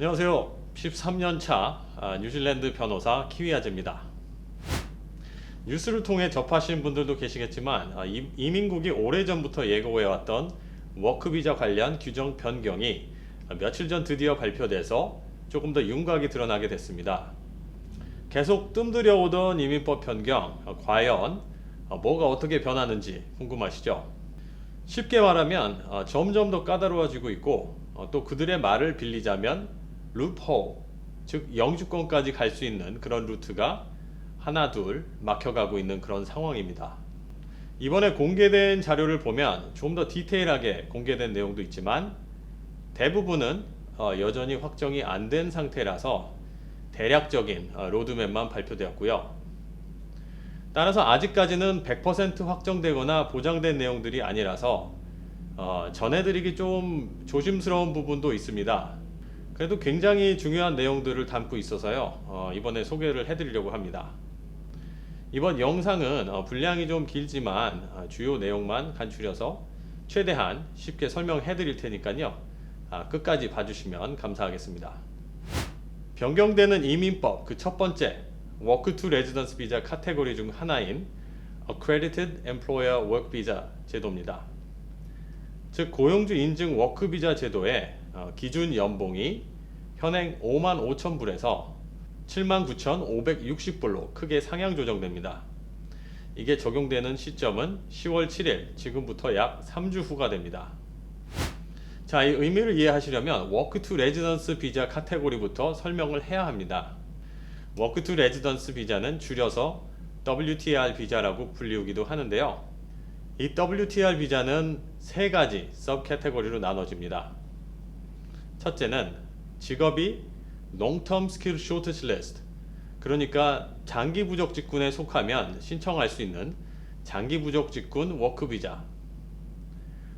안녕하세요. 13년차 뉴질랜드 변호사 키위아즈입니다. 뉴스를 통해 접하신 분들도 계시겠지만 이민국이 오래전부터 예고해왔던 워크비자 관련 규정 변경이 며칠 전 드디어 발표돼서 조금 더 윤곽이 드러나게 됐습니다. 계속 뜸들여오던 이민법 변경, 과연 뭐가 어떻게 변하는지 궁금하시죠? 쉽게 말하면 점점 더 까다로워지고 있고 또 그들의 말을 빌리자면 루프홀, 즉 영주권까지 갈 수 있는 그런 루트가 하나 둘 막혀가고 있는 그런 상황입니다. 이번에 공개된 자료를 보면 좀 더 디테일하게 공개된 내용도 있지만 대부분은 여전히 확정이 안 된 상태라서 대략적인 로드맵만 발표되었고요. 따라서 아직까지는 100% 확정되거나 보장된 내용들이 아니라서 전해드리기 좀 조심스러운 부분도 있습니다. 그래도 굉장히 중요한 내용들을 담고 있어서요. 이번에 소개를 해드리려고 합니다. 이번 영상은 분량이 좀 길지만 주요 내용만 간추려서 최대한 쉽게 설명해드릴 테니까요. 끝까지 봐주시면 감사하겠습니다. 변경되는 이민법 그 첫 번째 워크 투 레지던스 비자 카테고리 중 하나인 Accredited Employer Work Visa 제도입니다. 즉 고용주 인증 워크 비자 제도의 기준 연봉이 현행 55,000불에서 79,560불로 크게 상향 조정됩니다. 이게 적용되는 시점은 10월 7일, 지금부터 약 3주 후가 됩니다. 자, 이 의미를 이해하시려면 워크 투 레지던스 비자 카테고리부터 설명을 해야 합니다. 워크 투 레지던스 비자는 줄여서 WTR 비자라고 불리우기도 하는데요. 이 WTR 비자는 세 가지 서브 카테고리로 나눠집니다. 첫째는 직업이 Long Term Skill Shortage List, 그러니까 장기 부족 직군에 속하면 신청할 수 있는 장기 부족 직군 워크 비자.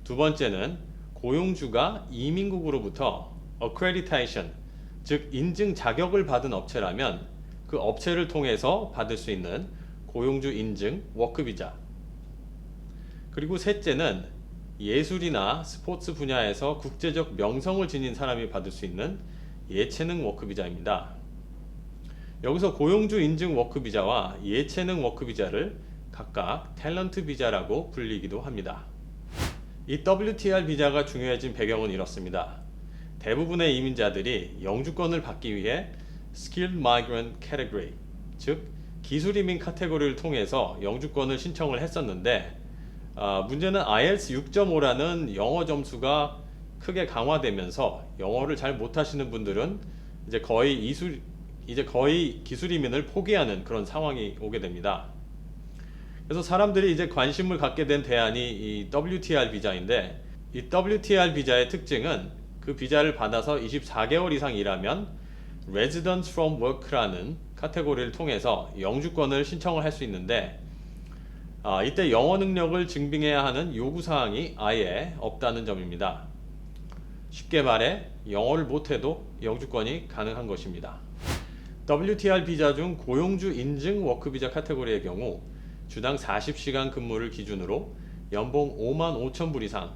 두 번째는 고용주가 이민국으로부터 Accreditation, 즉 인증 자격을 받은 업체라면 그 업체를 통해서 받을 수 있는 고용주 인증 워크 비자. 그리고 셋째는 예술이나 스포츠 분야에서 국제적 명성을 지닌 사람이 받을 수 있는 예체능 워크 비자입니다. 여기서 고용주 인증 워크 비자와 예체능 워크 비자를 각각 탤런트 비자라고 불리기도 합니다. 이 WTR 비자가 중요해진 배경은 이렇습니다. 대부분의 이민자들이 영주권을 받기 위해 Skilled Migrant Category, 즉 기술이민 카테고리를 통해서 영주권을 신청을 했었는데 문제는 IELTS 6.5라는 영어 점수가 크게 강화되면서 영어를 잘 못하시는 분들은 이제 거의 기술이민을 포기하는 그런 상황이 오게 됩니다. 그래서 사람들이 이제 관심을 갖게 된 대안이 이 WTR 비자인데, 이 WTR 비자의 특징은 그 비자를 받아서 24개월 이상 일하면 Residence from Work라는 카테고리를 통해서 영주권을 신청을 할 수 있는데 이때 영어 능력을 증빙해야 하는 요구사항이 아예 없다는 점입니다. 쉽게 말해 영어를 못해도 영주권이 가능한 것입니다. WTR 비자 중 고용주 인증 워크 비자 카테고리의 경우 주당 40시간 근무를 기준으로 연봉 55,000불 이상,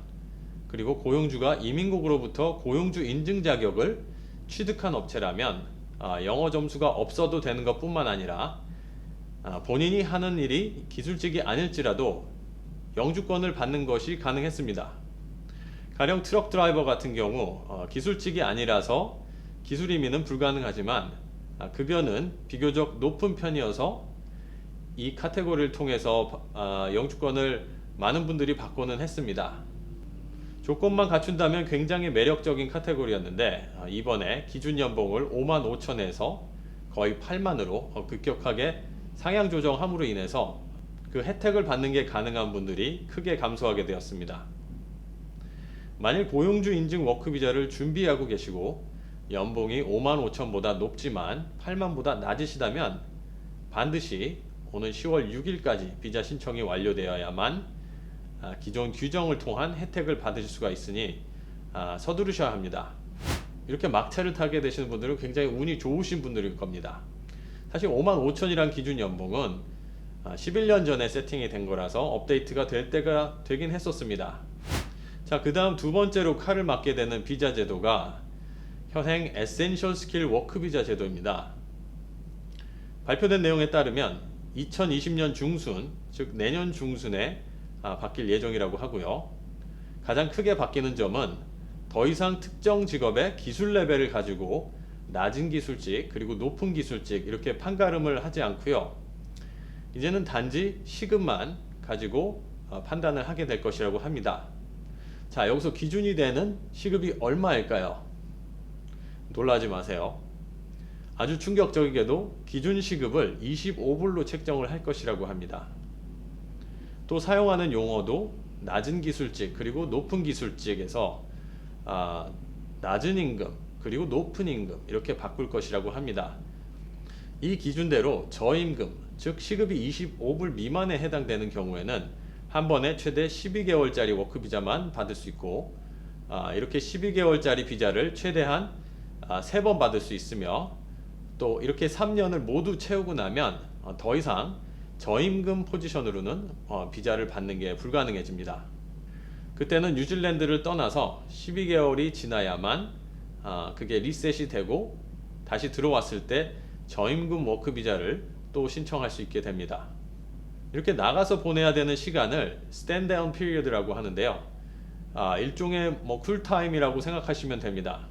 그리고 고용주가 이민국으로부터 고용주 인증 자격을 취득한 업체라면 영어 점수가 없어도 되는 것뿐만 아니라 본인이 하는 일이 기술직이 아닐지라도 영주권을 받는 것이 가능했습니다. 가령 트럭 드라이버 같은 경우 기술직이 아니라서 기술 이민은 불가능하지만 급여는 비교적 높은 편이어서 이 카테고리를 통해서 영주권을 많은 분들이 받고는 했습니다. 조건만 갖춘다면 굉장히 매력적인 카테고리였는데 이번에 기준 연봉을 55,000에서 거의 8만으로 급격하게 상향 조정함으로 인해서 그 혜택을 받는 게 가능한 분들이 크게 감소하게 되었습니다. 만일 고용주 인증 워크 비자를 준비하고 계시고 연봉이 55,000보다 높지만 8만보다 낮으시다면 반드시 오는 10월 6일까지 비자 신청이 완료되어야만 기존 규정을 통한 혜택을 받으실 수가 있으니 서두르셔야 합니다. 이렇게 막차를 타게 되시는 분들은 굉장히 운이 좋으신 분들일 겁니다. 사실 55,000이란 기준 연봉은 11년 전에 세팅이 된 거라서 업데이트가 될 때가 되긴 했었습니다. 자, 그 다음 두 번째로 칼을 맞게 되는 비자 제도가 현행 에센셜 스킬 워크 비자 제도입니다. 발표된 내용에 따르면 2020년 중순, 즉 내년 중순에 바뀔 예정이라고 하고요. 가장 크게 바뀌는 점은 더 이상 특정 직업의 기술 레벨을 가지고 낮은 기술직 그리고 높은 기술직 이렇게 판가름을 하지 않고요. 이제는 단지 시급만 가지고 판단을 하게 될 것이라고 합니다. 자, 여기서 기준이 되는 시급이 얼마일까요? 놀라지 마세요. 아주 충격적이게도 기준 시급을 25불로 책정을 할 것이라고 합니다. 또 사용하는 용어도 낮은 기술직 그리고 높은 기술직에서 낮은 임금 그리고 높은 임금 이렇게 바꿀 것이라고 합니다. 이 기준대로 저임금 즉 시급이 25불 미만에 해당되는 경우에는 한 번에 최대 12개월짜리 워크 비자만 받을 수 있고 이렇게 12개월짜리 비자를 최대한 3번 받을 수 있으며 또 이렇게 3년을 모두 채우고 나면 더 이상 저임금 포지션으로는 비자를 받는 게 불가능해집니다. 그때는 뉴질랜드를 떠나서 12개월이 지나야만 그게 리셋이 되고 다시 들어왔을 때 저임금 워크 비자를 또 신청할 수 있게 됩니다. 이렇게 나가서 보내야 되는 시간을 스탠다운 피리어드라고 하는데요. 일종의 쿨타임이라고 생각하시면 됩니다.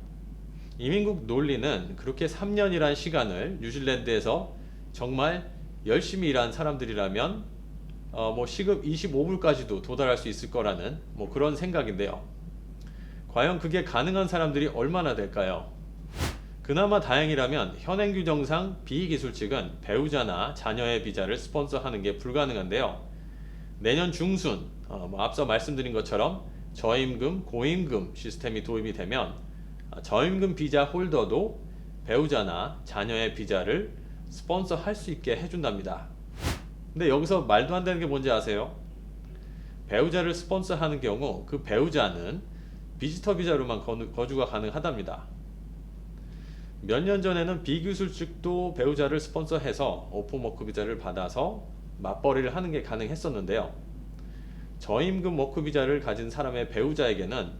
이민국 논리는 그렇게 3년이란 시간을 뉴질랜드에서 정말 열심히 일한 사람들이라면 시급 25불까지도 도달할 수 있을 거라는 그런 생각인데요. 과연 그게 가능한 사람들이 얼마나 될까요? 그나마 다행이라면 현행 규정상 비기술직은 배우자나 자녀의 비자를 스폰서하는 게 불가능한데요. 내년 중순 앞서 말씀드린 것처럼 저임금, 고임금 시스템이 도입이 되면 저임금 비자 홀더도 배우자나 자녀의 비자를 스폰서 할 수 있게 해준답니다. 근데 여기서 말도 안 되는 게 뭔지 아세요? 배우자를 스폰서 하는 경우 그 배우자는 비지터 비자로만 거주가 가능하답니다. 몇 년 전에는 비기술직도 배우자를 스폰서해서 오픈워크 비자를 받아서 맞벌이를 하는 게 가능했었는데요. 저임금 워크 비자를 가진 사람의 배우자에게는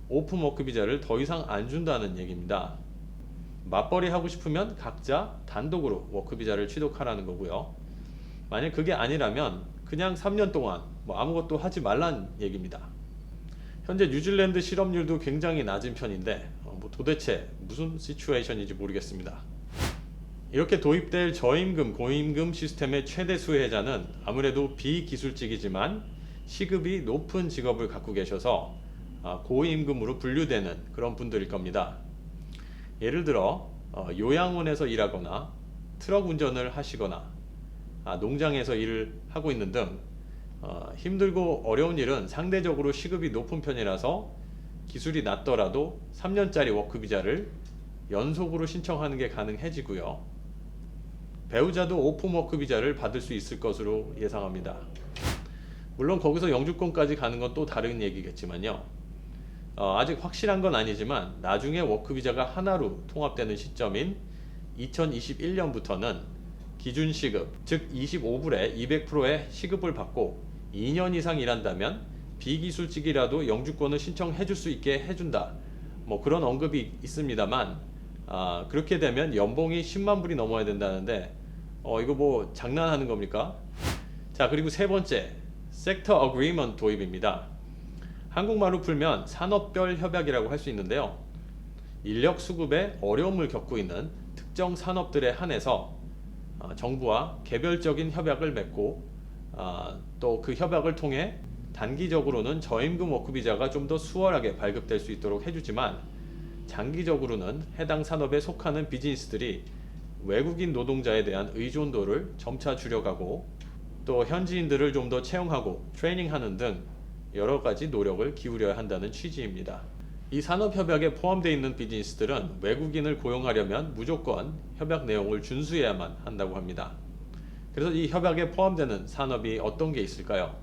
오픈워크 비자를 더 이상 안 준다는 얘기입니다. 맞벌이 하고 싶으면 각자 단독으로 워크 비자를 취득하라는 거고요. 만약 그게 아니라면 그냥 3년 동안 아무것도 하지 말란 얘기입니다. 현재 뉴질랜드 실업률도 굉장히 낮은 편인데 도대체 무슨 시츄에이션인지 모르겠습니다. 이렇게 도입될 저임금, 고임금 시스템의 최대 수혜자는 아무래도 비기술직이지만 시급이 높은 직업을 갖고 계셔서 고임금으로 분류되는 그런 분들일 겁니다. 예를 들어 요양원에서 일하거나 트럭 운전을 하시거나 농장에서 일을 하고 있는 등 힘들고 어려운 일은 상대적으로 시급이 높은 편이라서 기술이 낮더라도 3년짜리 워크 비자를 연속으로 신청하는 게 가능해지고요. 배우자도 오픈 워크 비자를 받을 수 있을 것으로 예상합니다. 물론 거기서 영주권까지 가는 건 또 다른 얘기겠지만요. 아직 확실한 건 아니지만 나중에 워크 비자가 하나로 통합되는 시점인 2021년부터는 기준 시급, 즉 25불에 200%의 시급을 받고 2년 이상 일한다면 비기술직이라도 영주권을 신청해 줄 수 있게 해준다. 그런 언급이 있습니다만 그렇게 되면 연봉이 10만 불이 넘어야 된다는데 이거 장난하는 겁니까? 자, 그리고 세 번째, 섹터 어그리먼트 도입입니다. 한국말로 풀면 산업별 협약이라고 할 수 있는데요. 인력 수급에 어려움을 겪고 있는 특정 산업들에 한해서 정부와 개별적인 협약을 맺고 또 그 협약을 통해 단기적으로는 저임금 워크 비자가 좀 더 수월하게 발급될 수 있도록 해주지만 장기적으로는 해당 산업에 속하는 비즈니스들이 외국인 노동자에 대한 의존도를 점차 줄여가고 또 현지인들을 좀 더 채용하고 트레이닝하는 등 여러 가지 노력을 기울여야 한다는 취지입니다. 이 산업협약에 포함되어 있는 비즈니스들은 외국인을 고용하려면 무조건 협약 내용을 준수해야만 한다고 합니다. 그래서 이 협약에 포함되는 산업이 어떤 게 있을까요?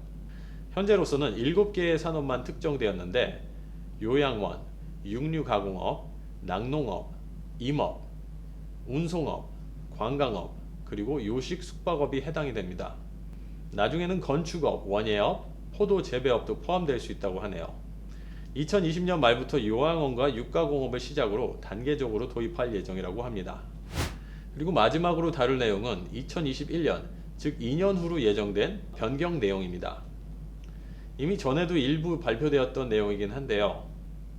현재로서는 7개의 산업만 특정되었는데 요양원, 육류가공업, 낙농업, 임업, 운송업, 관광업, 그리고 요식 숙박업이 해당이 됩니다. 나중에는 건축업, 원예업, 포도 재배업도 포함될 수 있다고 하네요. 2020년 말부터 요양원과 육가공업을 시작으로 단계적으로 도입할 예정이라고 합니다. 그리고 마지막으로 다룰 내용은 2021년, 즉 2년 후로 예정된 변경 내용입니다. 이미 전에도 일부 발표되었던 내용이긴 한데요.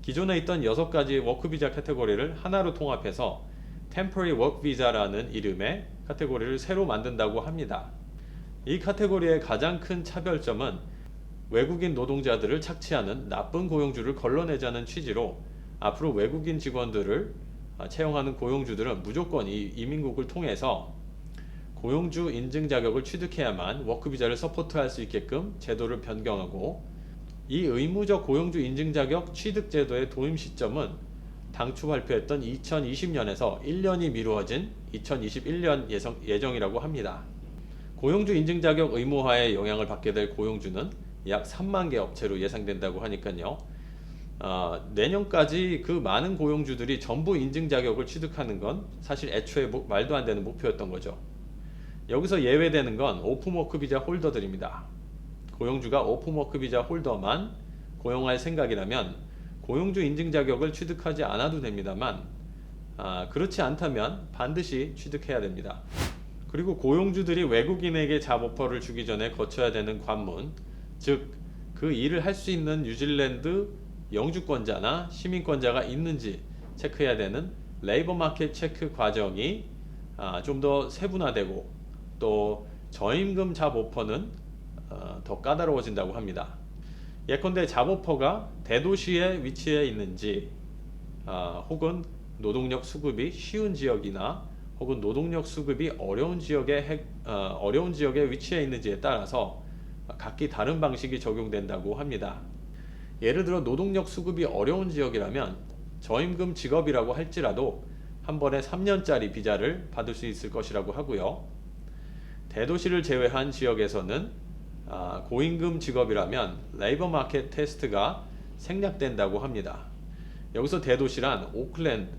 기존에 있던 6가지 워크비자 카테고리를 하나로 통합해서 Temporary Work Visa라는 이름의 카테고리를 새로 만든다고 합니다. 이 카테고리의 가장 큰 차별점은 외국인 노동자들을 착취하는 나쁜 고용주를 걸러내자는 취지로 앞으로 외국인 직원들을 채용하는 고용주들은 무조건 이 이민국을 통해서 고용주 인증 자격을 취득해야만 워크비자를 서포트할 수 있게끔 제도를 변경하고, 이 의무적 고용주 인증 자격 취득 제도의 도입 시점은 당초 발표했던 2020년에서 1년이 미루어진 2021년 예정이라고 합니다. 고용주 인증 자격 의무화에 영향을 받게 될 고용주는 약 3만 개 업체로 예상된다고 하니까요. 내년까지 그 많은 고용주들이 전부 인증 자격을 취득하는 건 사실 애초에 말도 안 되는 목표였던 거죠. 여기서 예외되는 건 오픈워크 비자 홀더들입니다. 고용주가 오픈워크 비자 홀더만 고용할 생각이라면 고용주 인증 자격을 취득하지 않아도 됩니다만, 그렇지 않다면 반드시 취득해야 됩니다. 그리고 고용주들이 외국인에게 잡 오퍼를 주기 전에 거쳐야 되는 관문, 즉 그 일을 할 수 있는 뉴질랜드 영주권자나 시민권자가 있는지 체크해야 되는 레이버 마켓 체크 과정이 좀 더 세분화되고, 또 저임금 잡 오퍼는 더 까다로워진다고 합니다. 예컨대 잡 오퍼가 대도시에 위치해 있는지, 혹은 노동력 수급이 쉬운 지역이나 혹은 노동력 수급이 어려운 지역에 위치해 있는지에 따라서 각기 다른 방식이 적용된다고 합니다. 예를 들어 노동력 수급이 어려운 지역이라면 저임금 직업이라고 할지라도 한 번에 3년짜리 비자를 받을 수 있을 것이라고 하고요. 대도시를 제외한 지역에서는 고임금 직업이라면 레이버 마켓 테스트가 생략된다고 합니다. 여기서 대도시란 오클랜드,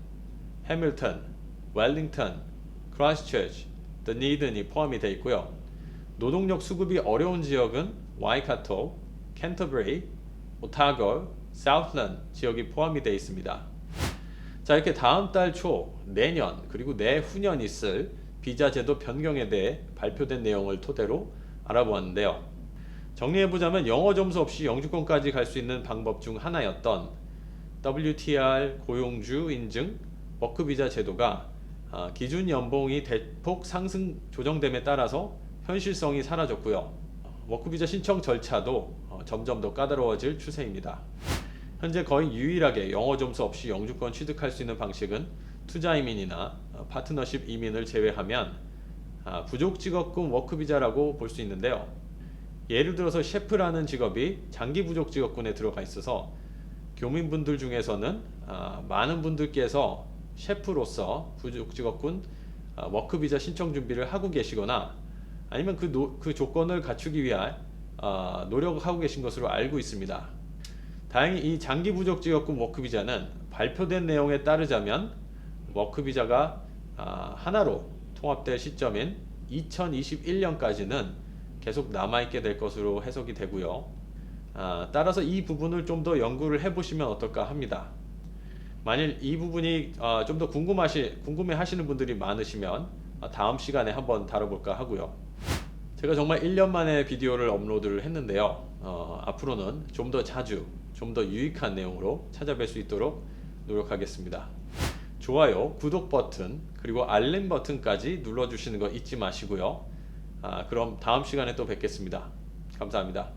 해밀턴, 웰링턴, 크라이스트처치, 드니든이 포함이 되어 있고요. 노동력 수급이 어려운 지역은 와이카토, 캔터버리, 오타고, 사우슬랜드 지역이 포함이 되어 있습니다. 자, 이렇게 다음 달 초, 내년, 그리고 내후년 있을 비자 제도 변경에 대해 발표된 내용을 토대로 알아보았는데요. 정리해보자면 영어 점수 없이 영주권까지 갈 수 있는 방법 중 하나였던 WTR 고용주 인증 워크비자 제도가 기준 연봉이 대폭 상승 조정됨에 따라서 현실성이 사라졌고요. 워크비자 신청 절차도 점점 더 까다로워질 추세입니다. 현재 거의 유일하게 영어 점수 없이 영주권 취득할 수 있는 방식은 투자 이민이나 파트너십 이민을 제외하면 부족 직업군 워크비자라고 볼 수 있는데요. 예를 들어서 셰프라는 직업이 장기 부족 직업군에 들어가 있어서 교민분들 중에서는 많은 분들께서 셰프로서 부족 직업군 워크비자 신청 준비를 하고 계시거나 아니면 그 조건을 갖추기 위한 노력을 하고 계신 것으로 알고 있습니다. 다행히 이 장기 부족 직업군 워크비자는 발표된 내용에 따르자면 워크비자가 하나로 통합될 시점인 2021년까지는 계속 남아있게 될 것으로 해석이 되고요. 따라서 이 부분을 좀 더 연구를 해보시면 어떨까 합니다. 만일 이 부분이 좀 더 궁금해 하시는 분들이 많으시면 다음 시간에 한번 다뤄볼까 하고요. 제가 정말 1년 만에 비디오를 업로드를 했는데요. 앞으로는 좀 더 자주, 좀 더 유익한 내용으로 찾아뵐 수 있도록 노력하겠습니다. 좋아요, 구독 버튼, 그리고 알림 버튼까지 눌러주시는 거 잊지 마시고요. 그럼 다음 시간에 또 뵙겠습니다. 감사합니다.